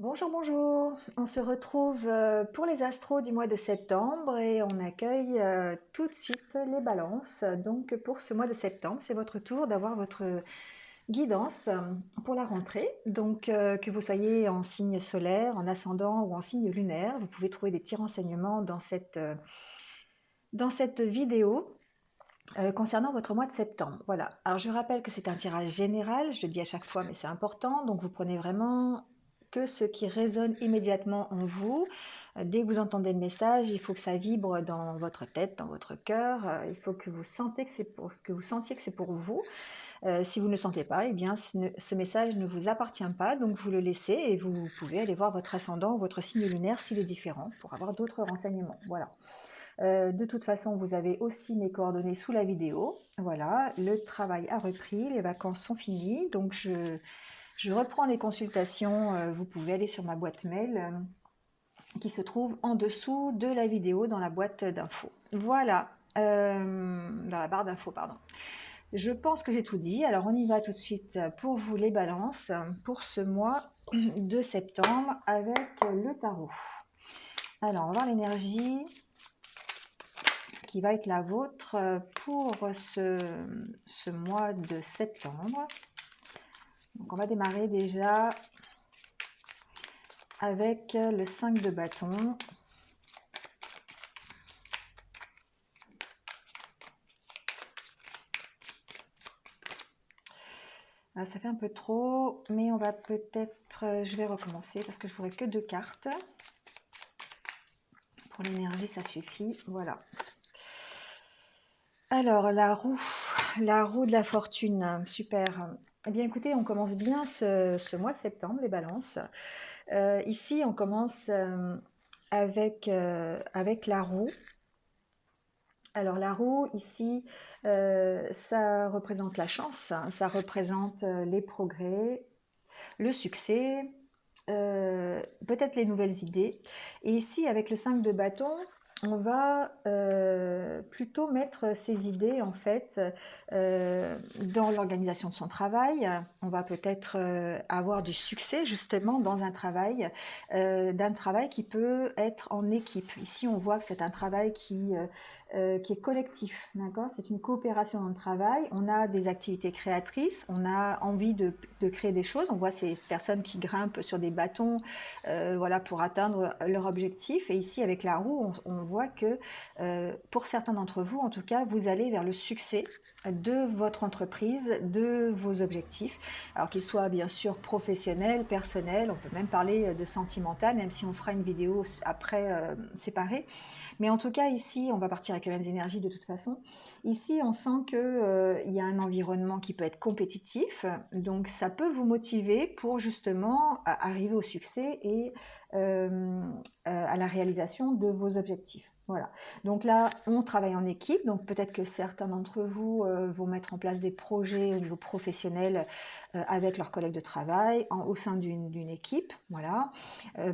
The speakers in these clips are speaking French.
Bonjour, bonjour. On se retrouve pour les astros du mois de septembre et on accueille tout de suite les balances. Donc pour ce mois de septembre, c'est votre tour d'avoir votre guidance pour la rentrée. Donc que vous soyez en signe solaire, en ascendant ou en signe lunaire, vous pouvez trouver des petits renseignements dans cette vidéo concernant votre mois de septembre. Voilà. Alors je rappelle que c'est un tirage général, je le dis à chaque fois, mais c'est important. Donc vous prenez vraiment que ce qui résonne immédiatement en vous. Dès que vous entendez le message, il faut que ça vibre dans votre tête, dans votre cœur. Il faut que vous sentiez que c'est pour vous. Si vous ne le sentez pas, eh bien ce message ne vous appartient pas, donc vous le laissez et vous pouvez aller voir votre ascendant ou votre signe lunaire s'il est différent pour avoir d'autres renseignements. Voilà. De toute façon, vous avez aussi mes coordonnées sous la vidéo. Voilà, le travail a repris, les vacances sont finies, donc je reprends les consultations. Vous pouvez aller sur ma boîte mail qui se trouve en dessous de la vidéo dans la boîte d'infos. Voilà, dans la barre d'infos, pardon. Je pense que j'ai tout dit, alors on y va tout de suite pour vous les balances pour ce mois de septembre avec le tarot. Alors, on va voir l'énergie qui va être la vôtre pour ce mois de septembre. Donc on va démarrer déjà avec le 5 de bâton. Ah, ça fait un peu trop, mais on va peut-être... je vais recommencer parce que je n'aurai que 2 cartes. Pour l'énergie, ça suffit. Voilà. Alors, la roue de la fortune, super. Eh bien, écoutez, on commence bien ce mois de septembre, les balances. Ici, on commence avec la roue. Alors, la roue, ici, ça représente la chance, hein, ça représente les progrès, le succès, peut-être les nouvelles idées. Et ici, avec le 5 de bâton, on va plutôt mettre ces idées en fait dans l'organisation de son travail. On va peut-être avoir du succès justement dans un travail, d'un travail qui peut être en équipe. Ici, on voit que c'est un travail qui est collectif, d'accord? C'est une coopération dans le travail. On a des activités créatrices, on a envie de créer des choses. On voit ces personnes qui grimpent sur des bâtons, voilà, pour atteindre leur objectif. Et ici, avec la roue, on voit que pour certains d'entre vous, en tout cas, vous allez vers le succès de votre entreprise, de vos objectifs, alors qu'ils soient bien sûr professionnels, personnels, on peut même parler de sentimental, même si on fera une vidéo après séparée. Mais en tout cas, ici, on va partir avec les mêmes énergies de toute façon. Ici, on sent qu'il y a un environnement qui peut être compétitif, donc ça peut vous motiver pour justement arriver au succès et à la réalisation de vos objectifs. Voilà. Donc là, on travaille en équipe. Donc peut-être que certains d'entre vous vont mettre en place des projets au niveau professionnel avec leurs collègues de travail, au sein d'une équipe. Voilà.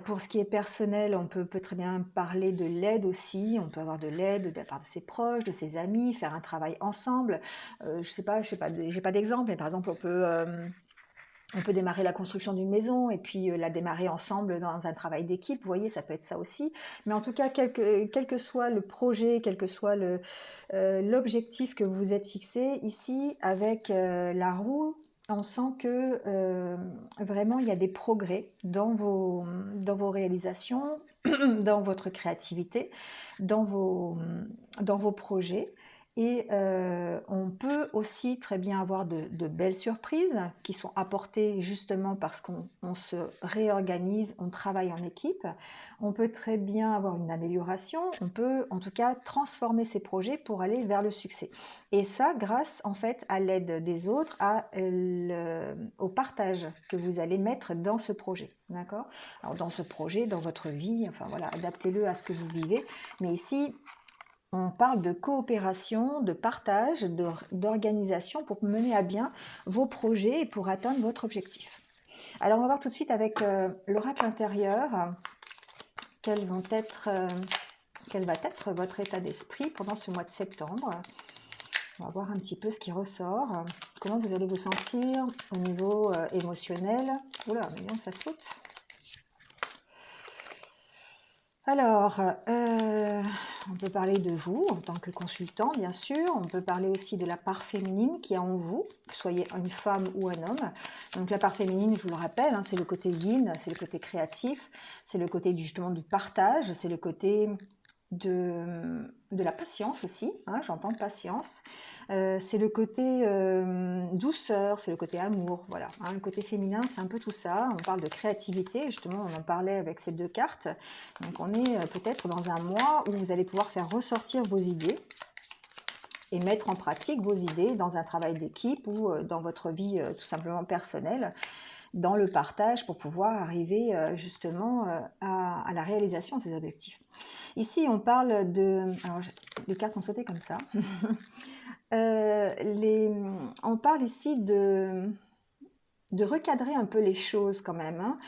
Pour ce qui est personnel, on peut très bien parler de l'aide aussi. On peut avoir de l'aide de la part de ses proches, de ses amis, faire un travail ensemble. Je sais pas, j'ai pas d'exemple, mais par exemple, on peut démarrer la construction d'une maison et puis la démarrer ensemble dans un travail d'équipe. Vous voyez, ça peut être ça aussi. Mais en tout cas, quel que soit le projet, quel que soit l'objectif que vous vous êtes fixé, ici, avec la roue, on sent que vraiment il y a des progrès dans vos réalisations, dans votre créativité, dans vos projets. Et on peut aussi très bien avoir de belles surprises qui sont apportées justement parce qu'on se réorganise, on travaille en équipe. On peut très bien avoir une amélioration, on peut en tout cas transformer ces projets pour aller vers le succès. Et ça grâce en fait à l'aide des autres, au partage que vous allez mettre dans ce projet. D'accord? Alors dans ce projet, dans votre vie, enfin voilà, adaptez-le à ce que vous vivez. Mais ici, on parle de coopération, de partage, d'organisation pour mener à bien vos projets et pour atteindre votre objectif. Alors on va voir tout de suite avec l'oracle intérieur quel va être votre état d'esprit pendant ce mois de septembre. On va voir un petit peu ce qui ressort, comment vous allez vous sentir au niveau émotionnel. Oula, mais non, ça saute. Alors, on peut parler de vous en tant que consultant, bien sûr. On peut parler aussi de la part féminine qui est en vous, que vous soyez une femme ou un homme. Donc la part féminine, je vous le rappelle, hein, c'est le côté yin, c'est le côté créatif, c'est le côté justement du partage, c'est le côté de la patience aussi, hein, j'entends patience. C'est le côté douceur, c'est le côté amour, voilà. Hein, le côté féminin, c'est un peu tout ça. On parle de créativité, justement, on en parlait avec ces deux cartes. Donc on est peut-être dans un mois où vous allez pouvoir faire ressortir vos idées et mettre en pratique vos idées dans un travail d'équipe ou dans votre vie tout simplement personnelle, dans le partage pour pouvoir arriver justement à la réalisation de ces objectifs. Ici, on parle de... Alors, les cartes ont sauté comme ça. On parle ici de recadrer un peu les choses quand même, hein.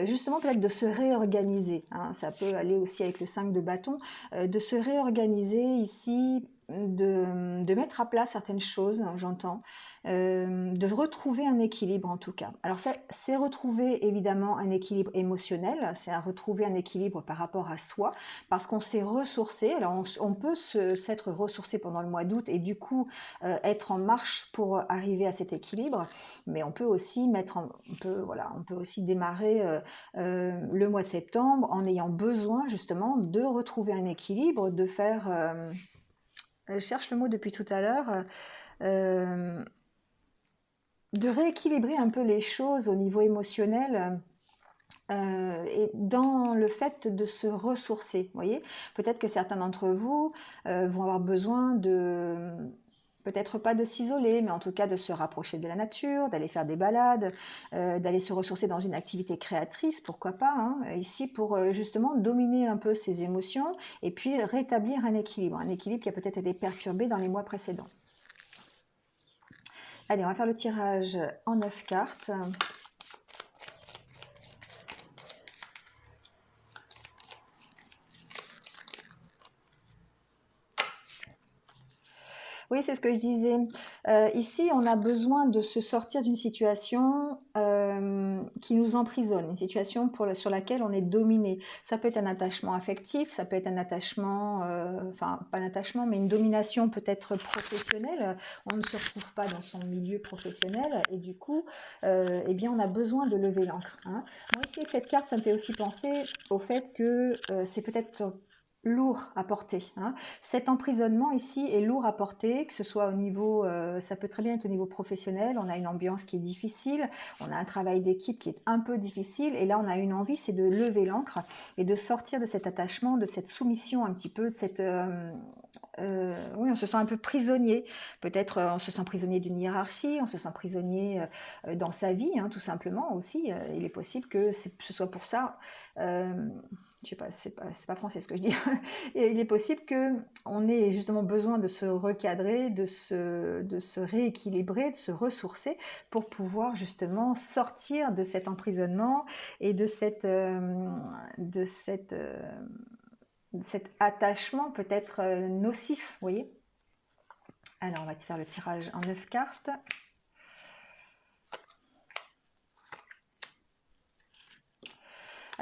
Justement peut-être de se réorganiser, hein. Ça peut aller aussi avec le 5 de bâton, de se réorganiser ici, de mettre à plat certaines choses, hein, j'entends, de retrouver un équilibre en tout cas. Alors c'est retrouver évidemment un équilibre émotionnel, c'est à retrouver un équilibre par rapport à soi, parce qu'on s'est ressourcé. Alors on peut s'être ressourcé pendant le mois d'août et du coup être en marche pour arriver à cet équilibre, mais on peut aussi on peut aussi démarrer le mois de septembre en ayant besoin justement de retrouver un équilibre, de faire, je cherche le mot depuis tout à l'heure, de rééquilibrer un peu les choses au niveau émotionnel. Et dans le fait de se ressourcer, vous voyez, peut-être que certains d'entre vous vont avoir besoin de, peut-être pas de s'isoler, mais en tout cas de se rapprocher de la nature, d'aller faire des balades, d'aller se ressourcer dans une activité créatrice, pourquoi pas, hein, ici pour justement dominer un peu ses émotions et puis rétablir un équilibre qui a peut-être été perturbé dans les mois précédents. Allez, on va faire le tirage en 9 cartes. Oui, c'est ce que je disais. Ici, on a besoin de se sortir d'une situation qui nous emprisonne, une situation sur laquelle on est dominé. Ça peut être un attachement affectif, ça peut être un attachement, enfin pas un attachement, mais une domination peut-être professionnelle. On ne se retrouve pas dans son milieu professionnel et du coup, eh bien, on a besoin de lever l'ancre, hein. Moi ici, avec cette carte, ça me fait aussi penser au fait que c'est peut-être lourd à porter, hein. Cet emprisonnement ici est lourd à porter, que ce soit au niveau, ça peut très bien être au niveau professionnel, on a une ambiance qui est difficile, on a un travail d'équipe qui est un peu difficile, et là on a une envie, c'est de lever l'ancre et de sortir de cet attachement, de cette soumission un petit peu, de cette... oui, on se sent un peu prisonnier, peut-être on se sent prisonnier d'une hiérarchie, on se sent prisonnier dans sa vie, hein, tout simplement aussi, il est possible que ce soit pour ça... je sais pas, c'est pas français ce que je dis. Et il est possible qu'on ait justement besoin de se recadrer, de se rééquilibrer, de se ressourcer pour pouvoir justement sortir de cet emprisonnement et de cet attachement peut-être nocif, vous voyez. Alors on va faire le tirage en 9 cartes.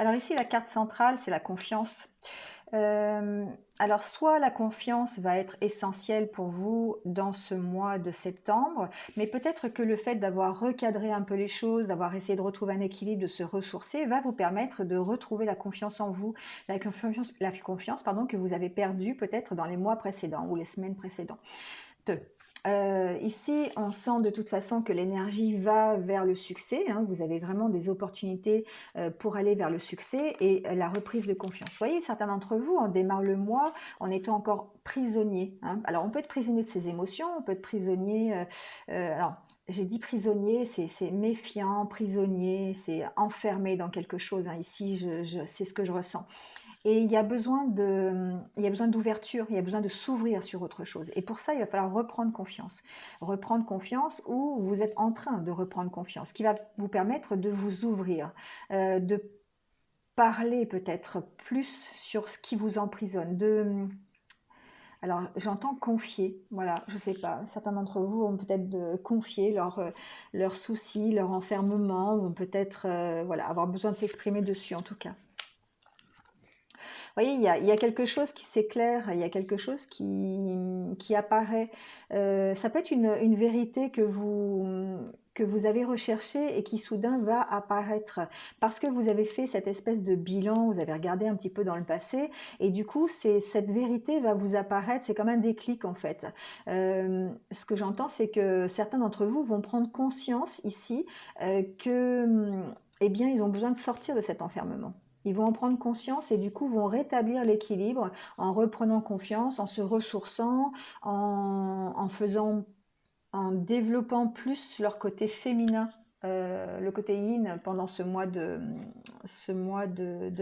Alors ici, la carte centrale, c'est la confiance. Alors, soit la confiance va être essentielle pour vous dans ce mois de septembre, mais peut-être que le fait d'avoir recadré un peu les choses, d'avoir essayé de retrouver un équilibre, de se ressourcer, va vous permettre de retrouver la confiance en vous, la confiance pardon, que vous avez perdue peut-être dans les mois précédents ou les semaines précédentes. Ici, on sent de toute façon que l'énergie va vers le succès, hein. Vous avez vraiment des opportunités pour aller vers le succès et la reprise de confiance. Vous voyez, certains d'entre vous, on démarre le mois en étant encore prisonnier, hein. Alors, on peut être prisonnier de ses émotions, on peut être prisonnier... alors, j'ai dit prisonnier, c'est méfiant, prisonnier, c'est enfermé dans quelque chose, hein. Ici, c'est ce que je ressens. Et il y a besoin d'ouverture, il y a besoin de s'ouvrir sur autre chose. Et pour ça, il va falloir reprendre confiance. Reprendre confiance ou vous êtes en train de reprendre confiance, qui va vous permettre de vous ouvrir, de parler peut-être plus sur ce qui vous emprisonne, alors, j'entends confier, voilà, je sais pas, certains d'entre vous vont peut-être confier leurs soucis, leur enfermement, vont peut-être voilà, avoir besoin de s'exprimer dessus en tout cas. voyez, il y a quelque chose qui s'éclaire, il y a quelque chose qui apparaît. Ça peut être une vérité que vous avez recherchée et qui soudain va apparaître parce que vous avez fait cette espèce de bilan, vous avez regardé un petit peu dans le passé et du coup, cette vérité va vous apparaître, c'est comme un déclic en fait. Ce que j'entends, c'est que certains d'entre vous vont prendre conscience ici que, eh bien, ils ont besoin de sortir de cet enfermement. Ils vont en prendre conscience et du coup vont rétablir l'équilibre en reprenant confiance, en se ressourçant, en faisant, en développant plus leur côté féminin, le côté yin pendant ce mois de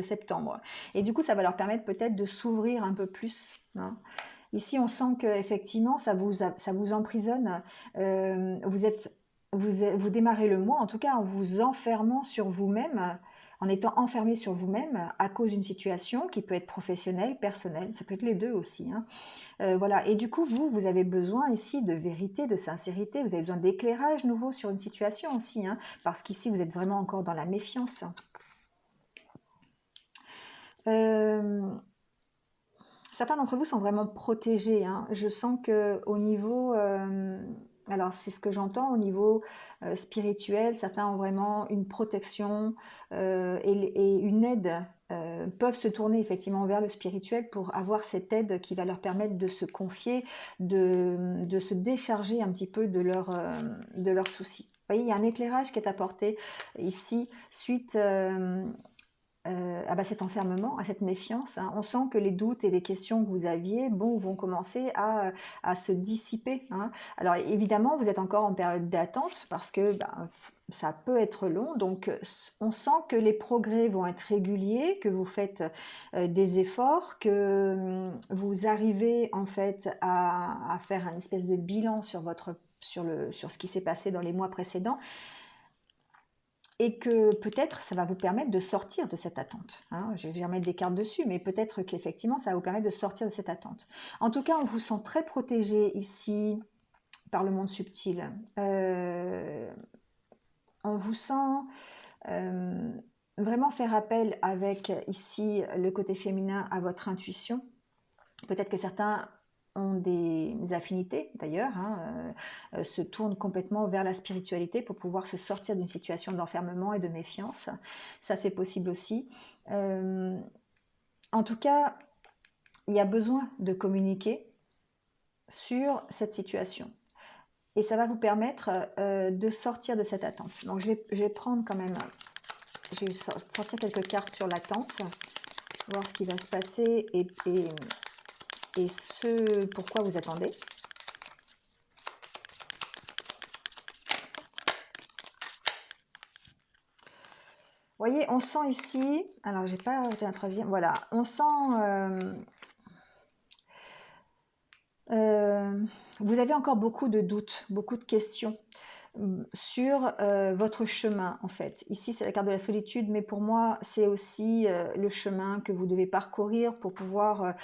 septembre. Et du coup, ça va leur permettre peut-être de s'ouvrir un peu plus, hein. Ici, on sent que effectivement, ça vous emprisonne. Vous êtes, vous démarrez le mois, en tout cas, en vous enfermant sur vous-même, en étant enfermé sur vous-même à cause d'une situation qui peut être professionnelle, personnelle, ça peut être les deux aussi, hein. Voilà. Et du coup, vous avez besoin ici de vérité, de sincérité. Vous avez besoin d'éclairage nouveau sur une situation aussi, hein, parce qu'ici, vous êtes vraiment encore dans la méfiance. Euh, Certains d'entre vous sont vraiment protégés, hein. Je sens que au niveau, alors c'est ce que j'entends au niveau spirituel, certains ont vraiment une protection et une aide. Peuvent se tourner effectivement vers le spirituel pour avoir cette aide qui va leur permettre de se confier, de se décharger un petit peu de leurs soucis. Vous voyez, il y a un éclairage qui est apporté ici suite à cet enfermement, à cette méfiance, hein. On sent que les doutes et les questions que vous aviez, bon, vont commencer à se dissiper, hein. Alors évidemment, vous êtes encore en période d'attente parce que ça peut être long, donc on sent que les progrès vont être réguliers, que vous faites des efforts, que vous arrivez en fait à faire un espèce de bilan sur sur ce qui s'est passé dans les mois précédents et que peut-être ça va vous permettre de sortir de cette attente, hein. Je vais remettre des cartes dessus, mais peut-être qu'effectivement ça va vous permettre de sortir de cette attente. En tout cas, on vous sent très protégé ici par le monde subtil. On vous sent euh, vraiment faire appel avec ici le côté féminin à votre intuition. Peut-être que certains ont des affinités d'ailleurs, hein, se tournent complètement vers la spiritualité pour pouvoir se sortir d'une situation d'enfermement et de méfiance. Ça, c'est possible aussi. Euh, En tout cas, il y a besoin de communiquer sur cette situation. Et ça va vous permettre de sortir de cette attente. Donc, je vais prendre quand même, je vais sortir quelques cartes sur l'attente, voir ce qui va se passer et ce pourquoi vous attendez. Voyez, on sent ici, alors j'ai pas rajouté un troisième, voilà, on sent, vous avez encore beaucoup de doutes, beaucoup de questions sur votre chemin en fait. Ici c'est la carte de la solitude, mais pour moi c'est aussi le chemin que vous devez parcourir pour pouvoir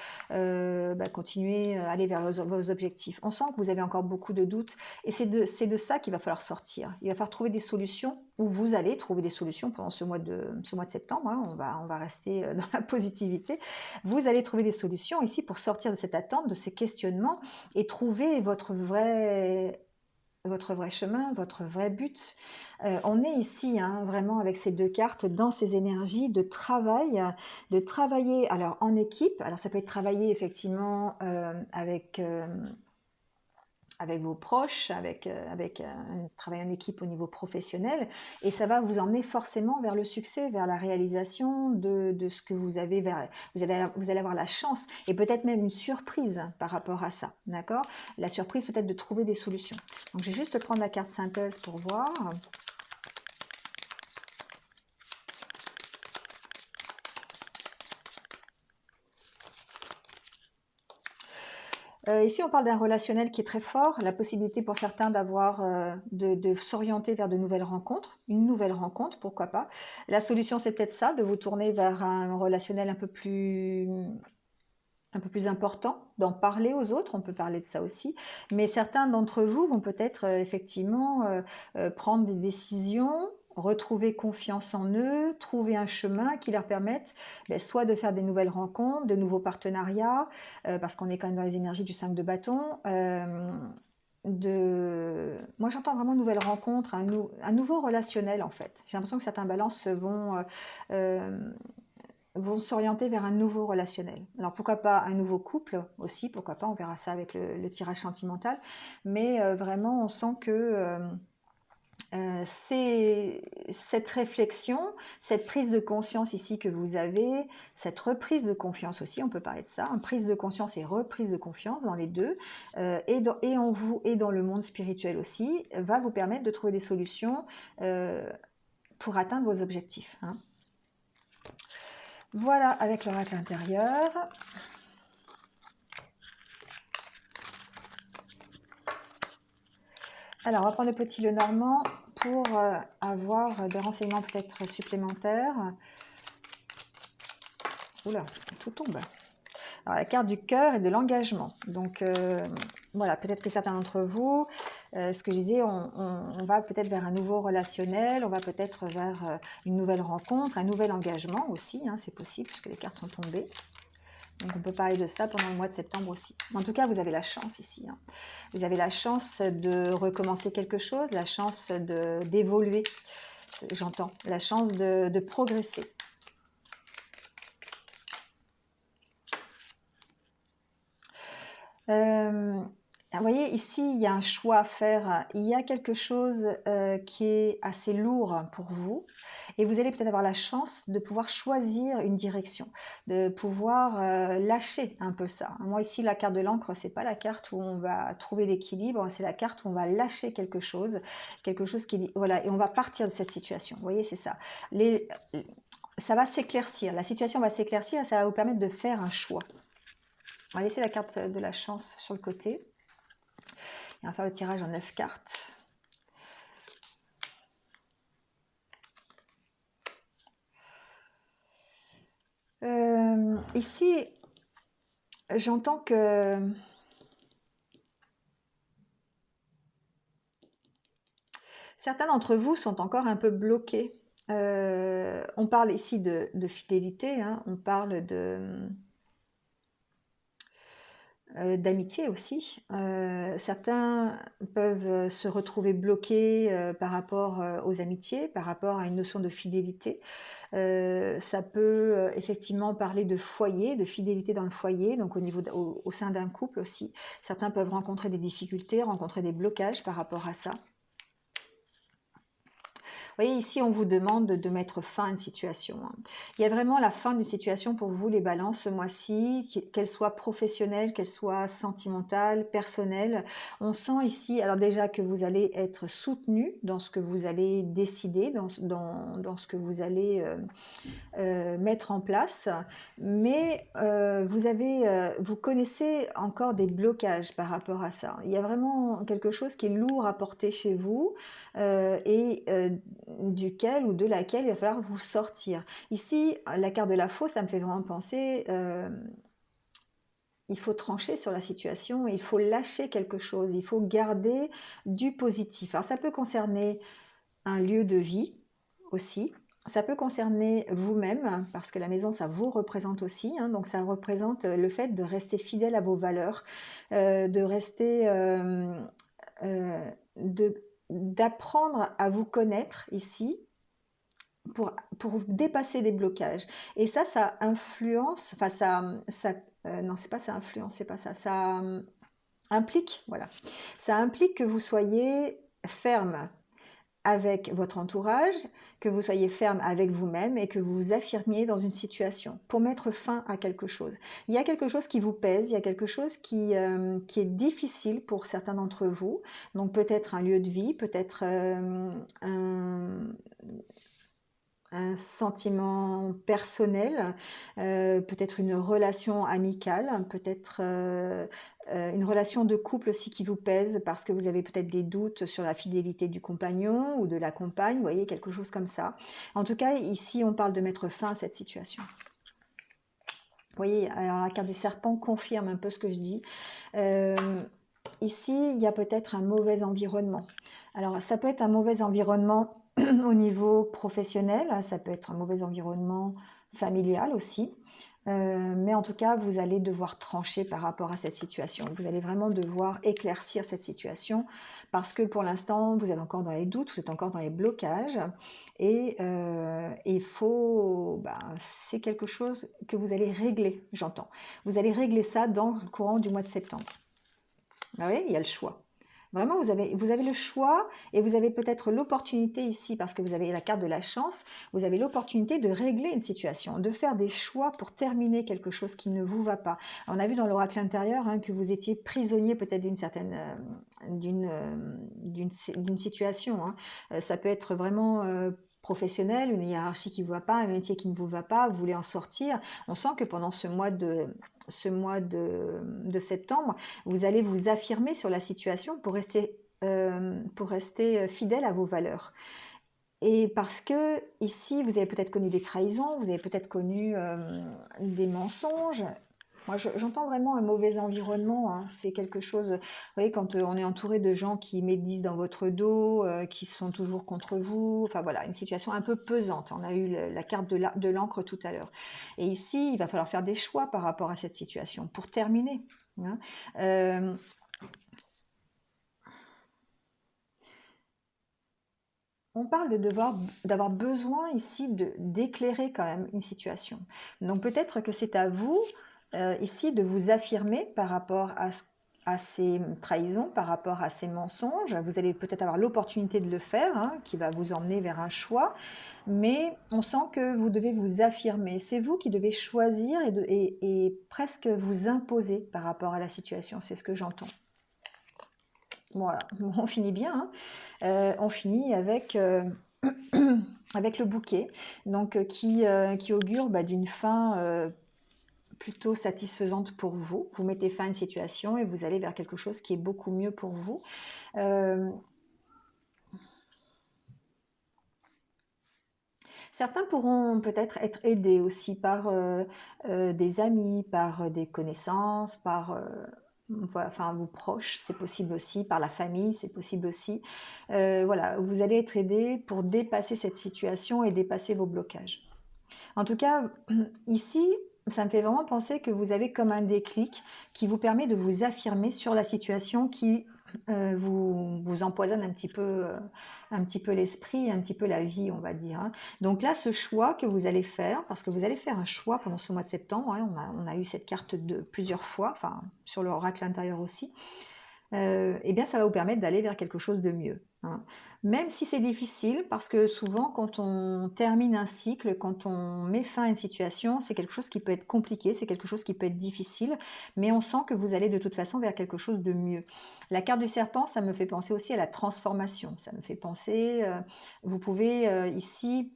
continuer à aller vers vos objectifs. On sent que vous avez encore beaucoup de doutes et c'est de ça qu'il va falloir sortir. Il va falloir trouver des solutions, ou vous allez trouver des solutions pendant ce mois de septembre, hein. On va rester dans la positivité. Vous allez trouver des solutions ici pour sortir de cette attente, de ces questionnements et trouver votre vrai chemin, votre vrai but. On est ici hein, vraiment avec ces deux cartes dans ces énergies de travailler alors en équipe. Alors ça peut être travailler effectivement avec vos proches, avec un travail en équipe au niveau professionnel, et ça va vous emmener forcément vers le succès, vers la réalisation de ce que vous avez, vous allez avoir la chance, et peut-être même une surprise par rapport à ça, d'accord? La surprise peut-être de trouver des solutions. Donc je vais juste prendre la carte synthèse pour voir. Ici, on parle d'un relationnel qui est très fort, la possibilité pour certains de s'orienter vers de nouvelles rencontres, une nouvelle rencontre, pourquoi pas. La solution, c'est peut-être ça, de vous tourner vers un relationnel un peu plus important, d'en parler aux autres, on peut parler de ça aussi, mais certains d'entre vous vont peut-être effectivement prendre des décisions retrouver confiance en eux, trouver un chemin qui leur permette soit de faire des nouvelles rencontres, de nouveaux partenariats, parce qu'on est quand même dans les énergies du 5 de bâton. Moi j'entends vraiment nouvelle rencontre, un nouveau relationnel en fait. J'ai l'impression que certains balances euh, vont s'orienter vers un nouveau relationnel. Alors pourquoi pas un nouveau couple aussi, pourquoi pas, on verra ça avec le tirage sentimental, mais vraiment on sent que c'est cette réflexion, cette prise de conscience ici que vous avez, cette reprise de confiance aussi, on peut parler de ça, une prise de conscience et reprise de confiance dans les deux, et en vous et dans le monde spirituel aussi, va vous permettre de trouver des solutions pour atteindre vos objectifs. Hein. Voilà avec l'oracle intérieur. Alors, on va prendre le petit Lenormand pour avoir des renseignements peut-être supplémentaires. Oula, tout tombe. Alors, la carte du cœur et de l'engagement. Donc, voilà, peut-être que certains d'entre vous, ce que je disais, on va peut-être vers un nouveau relationnel, on va peut-être vers une nouvelle rencontre, un nouvel engagement aussi, hein, c'est possible puisque les cartes sont tombées. Donc on peut parler de ça pendant le mois de septembre aussi. En tout cas, vous avez la chance ici. Hein. Vous avez la chance de recommencer quelque chose, la chance d'évoluer, j'entends, la chance de progresser. Vous voyez, ici, il y a un choix à faire. Il y a quelque chose qui est assez lourd pour vous. Et vous allez peut-être avoir la chance de pouvoir choisir une direction, de pouvoir lâcher un peu ça. Moi, ici, la carte de l'encre, c'est pas la carte où on va trouver l'équilibre, c'est la carte où on va lâcher quelque chose qui... Voilà, et on va partir de cette situation. Vous voyez, c'est ça. Ça va s'éclaircir, la situation va s'éclaircir et ça va vous permettre de faire un choix. On va laisser la carte de la chance sur le côté. Et on va faire le tirage en 9 cartes. Ici, j'entends que certains d'entre vous sont encore un peu bloqués. On parle ici de fidélité, hein, on parle d'amitié aussi. Certains peuvent se retrouver bloqués par rapport aux amitiés, par rapport à une notion de fidélité. Ça peut effectivement parler de foyer, de fidélité dans le foyer, donc au sein d'un couple aussi. Certains peuvent rencontrer des difficultés, rencontrer des blocages par rapport à ça. Vous voyez, ici, on vous demande de mettre fin à une situation. Hein. Il y a vraiment la fin d'une situation pour vous, les balances, ce mois-ci, qu'elle soit professionnelle, qu'elle soit sentimentale, personnelle. On sent ici, alors déjà que vous allez être soutenu dans ce que vous allez décider, dans ce que vous allez mettre en place, mais vous connaissez encore des blocages par rapport à ça. Il y a vraiment quelque chose qui est lourd à porter chez vous et duquel ou de laquelle il va falloir vous sortir. Ici, la carte de la faux, ça me fait vraiment penser... il faut trancher sur la situation, il faut lâcher quelque chose, il faut garder du positif. Alors ça peut concerner un lieu de vie aussi, ça peut concerner vous-même, parce que la maison, ça vous représente aussi, hein, donc ça représente le fait de rester fidèle à vos valeurs, de rester... d'apprendre à vous connaître ici, pour dépasser des blocages. Et ça influence, enfin non, c'est pas ça influence, c'est pas ça, ça implique, voilà, ça implique que vous soyez ferme avec votre entourage, que vous soyez ferme avec vous-même et que vous vous affirmiez dans une situation pour mettre fin à quelque chose. Il y a quelque chose qui vous pèse, il y a quelque chose qui est difficile pour certains d'entre vous, donc peut-être un lieu de vie, peut-être un sentiment personnel, peut-être une relation amicale, peut-être une relation de couple aussi qui vous pèse parce que vous avez peut-être des doutes sur la fidélité du compagnon ou de la compagne, vous voyez, quelque chose comme ça. En tout cas, ici, on parle de mettre fin à cette situation. Vous voyez, alors la carte du serpent confirme un peu ce que je dis. Ici, il y a peut-être un mauvais environnement. Alors, ça peut être un mauvais environnement au niveau professionnel, ça peut être un mauvais environnement familial aussi. Mais en tout cas, vous allez devoir trancher par rapport à cette situation. Vous allez vraiment devoir éclaircir cette situation parce que pour l'instant, vous êtes encore dans les doutes, vous êtes encore dans les blocages et il faut, c'est quelque chose que vous allez régler, j'entends. Vous allez régler ça dans le courant du mois de septembre. Ah oui, il y a le choix. Vraiment, vous avez le choix et vous avez peut-être l'opportunité ici, parce que vous avez la carte de la chance, vous avez l'opportunité de régler une situation, de faire des choix pour terminer quelque chose qui ne vous va pas. On a vu dans l'oracle intérieur hein, que vous étiez prisonnier peut-être d'une certaine d'une situation. Hein. Ça peut être vraiment professionnel, une hiérarchie qui ne vous va pas, un métier qui ne vous va pas, vous voulez en sortir. On sent que pendant ce mois de septembre, vous allez vous affirmer sur la situation pour rester fidèle à vos valeurs. Et parce que ici, vous avez peut-être connu des trahisons, vous avez peut-être connu des mensonges. Moi, j'entends vraiment un mauvais environnement. Hein. C'est quelque chose, vous voyez, quand on est entouré de gens qui médisent dans votre dos, qui sont toujours contre vous, enfin voilà, une situation un peu pesante. On a eu la carte de l'encre tout à l'heure. Et ici, il va falloir faire des choix par rapport à cette situation pour terminer. Hein. On parle d'avoir besoin ici d'éclairer quand même une situation. Donc peut-être que c'est à vous ici de vous affirmer par rapport à ces trahisons, par rapport à ces mensonges. Vous allez peut-être avoir l'opportunité de le faire, hein, qui va vous emmener vers un choix, mais on sent que vous devez vous affirmer. C'est vous qui devez choisir et presque vous imposer par rapport à la situation. C'est ce que j'entends. Voilà, on finit bien. Hein. On finit avec, avec le bouquet, donc qui augure d'une fin plutôt satisfaisante pour vous. Vous mettez fin à une situation et vous allez vers quelque chose qui est beaucoup mieux pour vous. Certains pourront peut-être être aidés aussi par des amis, par des connaissances, par enfin, vos proches, c'est possible aussi, par la famille, c'est possible aussi. Voilà, vous allez être aidés pour dépasser cette situation et dépasser vos blocages. En tout cas, ici, ça me fait vraiment penser que vous avez comme un déclic qui vous permet de vous affirmer sur la situation qui vous empoisonne un petit peu l'esprit, un petit peu la vie, on va dire. Hein. Donc là, ce choix que vous allez faire, parce que vous allez faire un choix pendant ce mois de septembre, hein, on a eu cette carte de plusieurs fois, enfin sur l'oracle intérieur aussi, eh bien ça va vous permettre d'aller vers quelque chose de mieux. Hein. Même si c'est difficile, parce que souvent quand on termine un cycle, quand on met fin à une situation, c'est quelque chose qui peut être compliqué, c'est quelque chose qui peut être difficile, mais on sent que vous allez de toute façon vers quelque chose de mieux. La carte du serpent, ça me fait penser aussi à la transformation, ça me fait penser, vous pouvez ici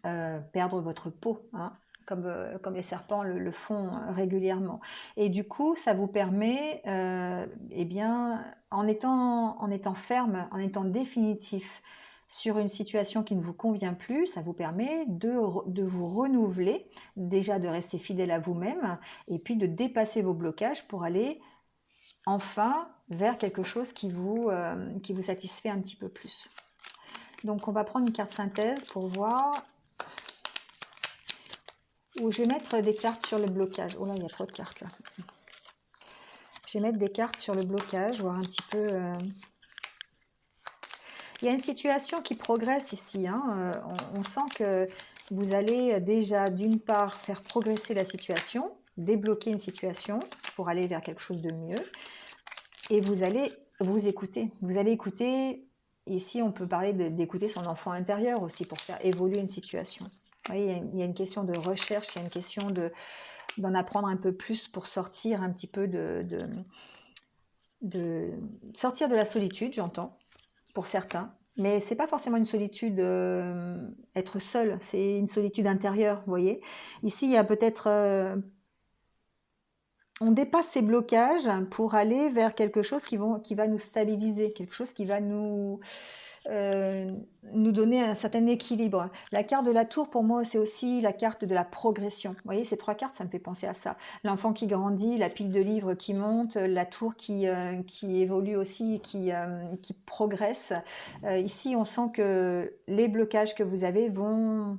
perdre votre peau, hein, comme les serpents le font régulièrement. Et du coup, ça vous permet, eh bien, en étant ferme, en étant définitif sur une situation qui ne vous convient plus, ça vous permet de vous renouveler, déjà de rester fidèle à vous-même, et puis de dépasser vos blocages pour aller enfin vers quelque chose qui vous satisfait un petit peu plus. Donc on va prendre une carte synthèse pour voir. Ou je vais mettre des cartes sur le blocage. Oh là, il y a trop de cartes là. Je vais mettre des cartes sur le blocage, voir un petit peu... Il y a une situation qui progresse ici. Hein. On sent que vous allez déjà, d'une part, faire progresser la situation, débloquer une situation pour aller vers quelque chose de mieux. Et vous allez vous écouter. Vous allez écouter... Ici, on peut parler d'écouter son enfant intérieur aussi pour faire évoluer une situation. Vous voyez, il y a une question de recherche, il y a une question d'en apprendre un peu plus pour sortir un petit peu sortir de la solitude, j'entends, pour certains. Mais c'est pas forcément une solitude être seul, c'est une solitude intérieure, vous voyez. Ici, il y a peut-être... on dépasse ces blocages pour aller vers quelque chose qui va nous stabiliser, quelque chose qui va nous nous donner un certain équilibre. La carte de la tour, pour moi, c'est aussi la carte de la progression. Vous voyez, ces 3 cartes, ça me fait penser à ça. L'enfant qui grandit, la pile de livres qui monte, la tour qui évolue aussi, qui progresse. Ici, on sent que les blocages que vous avez vont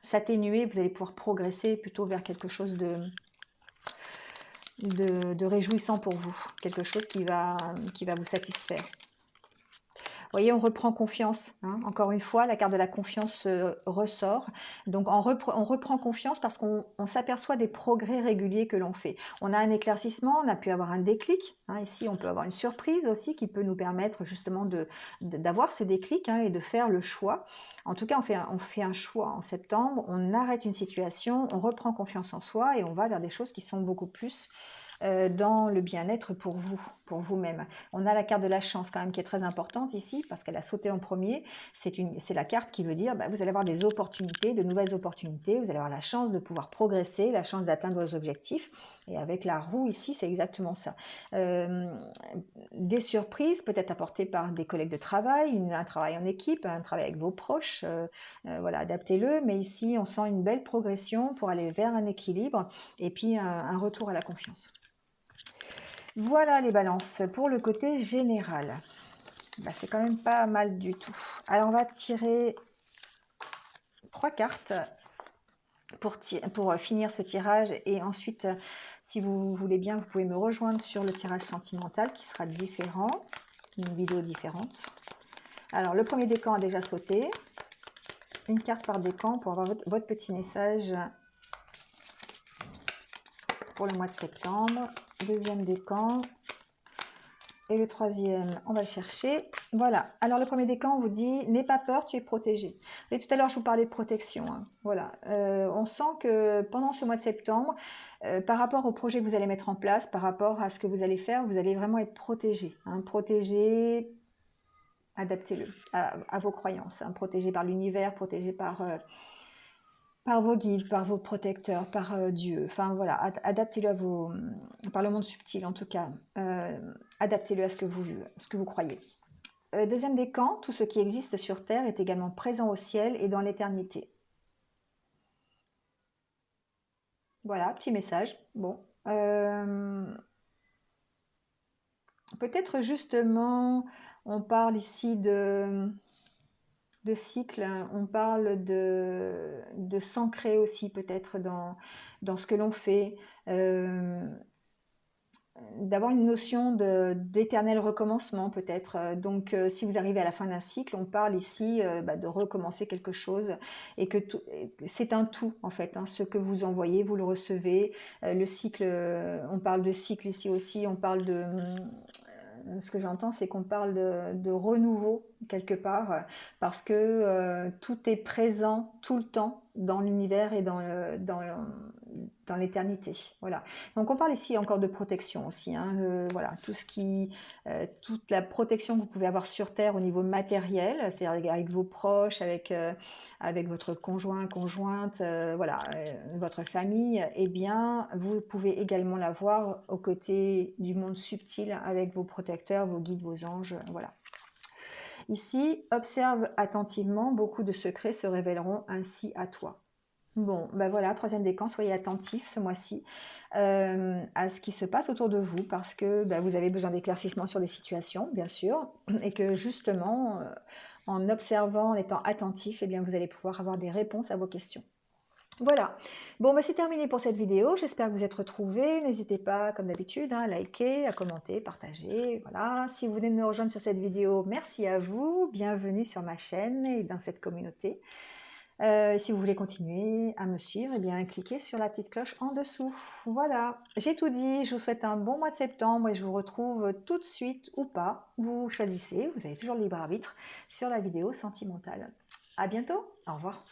s'atténuer, vous allez pouvoir progresser plutôt vers quelque chose de réjouissant pour vous, quelque chose qui va vous satisfaire. Vous voyez, on reprend confiance. Hein. Encore une fois, la carte de la confiance ressort. Donc, on reprend confiance parce qu'on s'aperçoit des progrès réguliers que l'on fait. On a un éclaircissement, on a pu avoir un déclic. Hein. Ici, on peut avoir une surprise aussi qui peut nous permettre justement d'avoir ce déclic hein, et de faire le choix. En tout cas, on fait un choix en septembre, on arrête une situation, on reprend confiance en soi et on va vers des choses qui sont beaucoup plus dans le bien-être pour vous, pour vous-même. On a la carte de la chance quand même qui est très importante ici parce qu'elle a sauté en premier. C'est la carte qui veut dire bah, vous allez avoir des opportunités, de nouvelles opportunités, vous allez avoir la chance de pouvoir progresser, la chance d'atteindre vos objectifs. Et avec la roue ici, c'est exactement ça. Des surprises peut-être apportées par des collègues de travail, un travail en équipe, un travail avec vos proches, voilà, adaptez-le. Mais ici, on sent une belle progression pour aller vers un équilibre et puis un retour à la confiance. Voilà les balances pour le côté général. Bah, c'est quand même pas mal du tout. Alors on va tirer 3 cartes pour finir ce tirage et ensuite si vous voulez bien vous pouvez me rejoindre sur le tirage sentimental qui sera différent, une vidéo différente. Alors le premier décan a déjà sauté, une carte par décan pour avoir votre petit message pour le mois de septembre. Deuxième décan. Et le troisième, on va le chercher. Voilà. Alors, le premier décan, on vous dit, n'aie pas peur, tu es protégé. Et tout à l'heure, je vous parlais de protection. Hein. Voilà. On sent que pendant ce mois de septembre, par rapport au projet que vous allez mettre en place, par rapport à ce que vous allez faire, vous allez vraiment être protégé. Hein. Protégé, adaptez-le à vos croyances. Hein. Protégé par l'univers, protégé par vos guides, par vos protecteurs, par Dieu. Enfin voilà, adaptez-le par le monde subtil en tout cas. Adaptez-le à ce que vous croyez. Deuxième décan, tout ce qui existe sur Terre est également présent au ciel et dans l'éternité. Voilà, petit message. Bon. Peut-être justement, on parle ici de cycle, on parle de s'ancrer aussi peut-être dans ce que l'on fait, d'avoir une notion d'éternel recommencement peut-être. Donc si vous arrivez à la fin d'un cycle, on parle ici de recommencer quelque chose et que c'est un tout en fait, hein, ce que vous envoyez, vous le recevez. Le cycle, on parle de cycle ici aussi, on parle de... ce que j'entends, c'est qu'on parle de renouveau quelque part, parce que tout est présent tout le temps dans l'univers et dans l'éternité. Voilà. Donc on parle ici encore de protection aussi. Hein, voilà, toute la protection que vous pouvez avoir sur Terre au niveau matériel, c'est-à-dire avec vos proches, avec votre conjoint, conjointe, voilà, votre famille, eh bien, vous pouvez également l'avoir aux côtés du monde subtil avec vos protecteurs, vos guides, vos anges, voilà. Ici, observe attentivement, beaucoup de secrets se révéleront ainsi à toi. Bon, ben voilà, troisième décan, soyez attentifs ce mois-ci à ce qui se passe autour de vous parce que vous avez besoin d'éclaircissement sur des situations, bien sûr, et que justement, en observant, en étant attentif, eh bien, vous allez pouvoir avoir des réponses à vos questions. Voilà, bon c'est terminé pour cette vidéo, j'espère que vous êtes retrouvés, n'hésitez pas comme d'habitude à liker, à commenter, partager, voilà. Si vous venez de me rejoindre sur cette vidéo, merci à vous, bienvenue sur ma chaîne et dans cette communauté. Si vous voulez continuer à me suivre, eh bien cliquez sur la petite cloche en dessous. Voilà, j'ai tout dit, je vous souhaite un bon mois de septembre et je vous retrouve tout de suite ou pas, vous choisissez, vous avez toujours le libre arbitre sur la vidéo sentimentale. À bientôt, au revoir.